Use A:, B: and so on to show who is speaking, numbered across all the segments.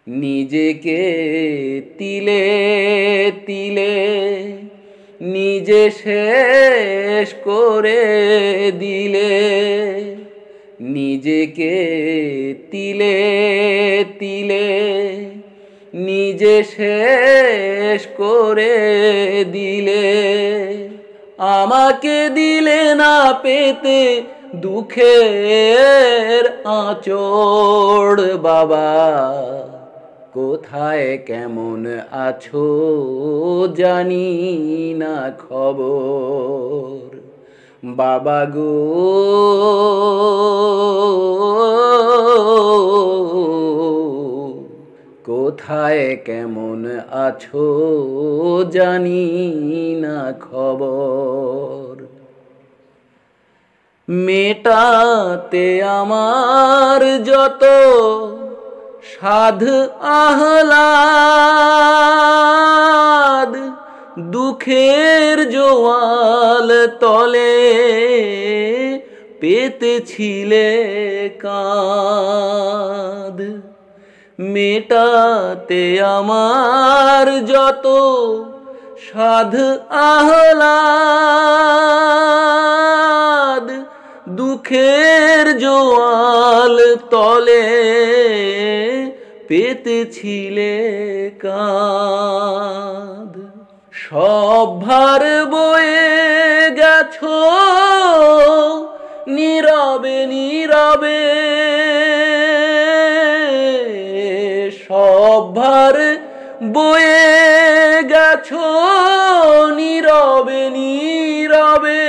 A: নিজেকে তিলে তিলে নিজে শেষ করে দিলে, নিজেকে তিলে তিলে নিজে শেষ করে দিলে। আমাকে দিলে না পেতে দুঃখের আঁচড় বাবা, কোথায় কেমন আছো জানি না খবর। বাবা গো কোথায় কেমন আছো জানি না খবর। মেটাতে আমার যত সাধ আহ্লাদ, দুঃখের জোয়াল তলে পেতেছিলে কাঁদ। মেটাতে আমার যত সাধ আহ্লাদ, দুঃখের জোয়াল তলে পেতেছিলে কাঁদ। সব ভার বয়ে গেছো নীরবে নীরবে, সব ভার বয়ে গেছো নীরবে নীরবে।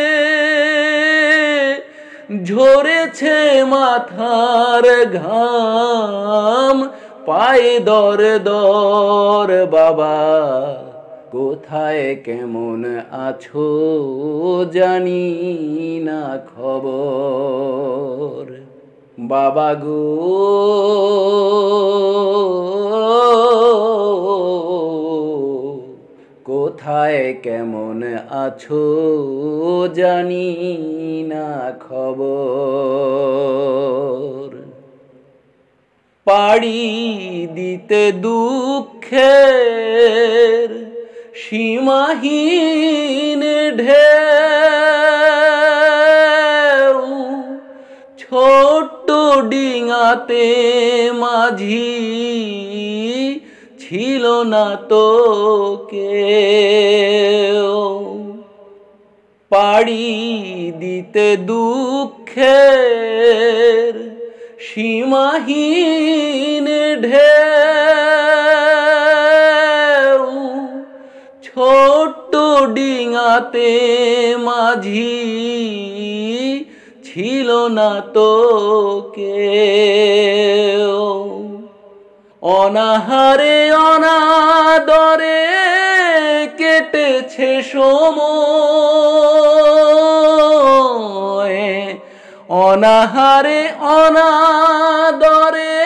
A: ঝরেছে মাথার ঘাম পায়ে দর দর বাবা, কোথায় কেমন আছো জানি না খবর। বাবা গো কোথায় কেমন আছো জানি না খবর। পাড়ি দিতে দুঃখের সীমাহীন ঢেউ, ছোট্ট ডিঙাতে মাঝি ছিল না তো কেউ। পাড়ি দিতে দুঃখের সীমাহীন ঢেউ, ছোট্ট ডিঙাতে মাঝি ছিল না তো কেউ। অনাহারে অনাদরে কেটেছে সময়, অনাহারে অনাদরে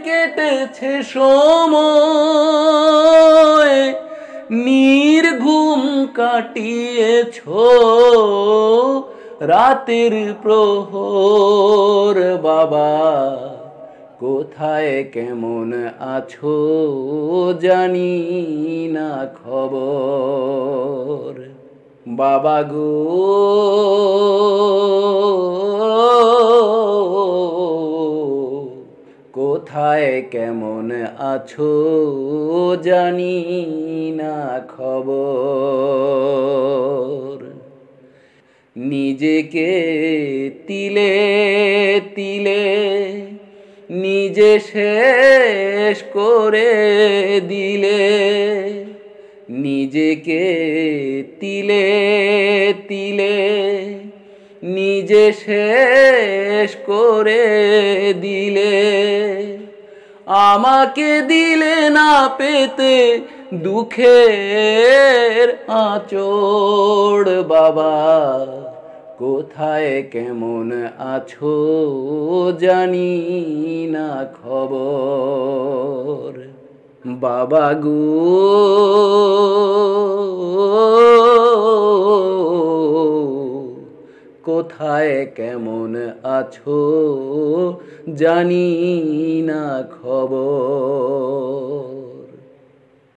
A: কেটেছে সময়। নির্ঘুম কাটিয়েছো রাতের প্রহর বাবা, কোথায় কেমন আছো জানি না খবর। বাবা গো কোথায় কেমন আছো জানি না খবর। নিজেকে তিলে তিলে নিজে শেষ করে দিলে, নিজেকে তিলে তিলে নিজে শেষ করে দিলে। আমাকে দিলে না পেতে দুঃখের আঁচড় বাবা, কোথায় কেমন আছো জানি না খবর। বাবা গো কোথায় কেমন আছো জানি না খবর।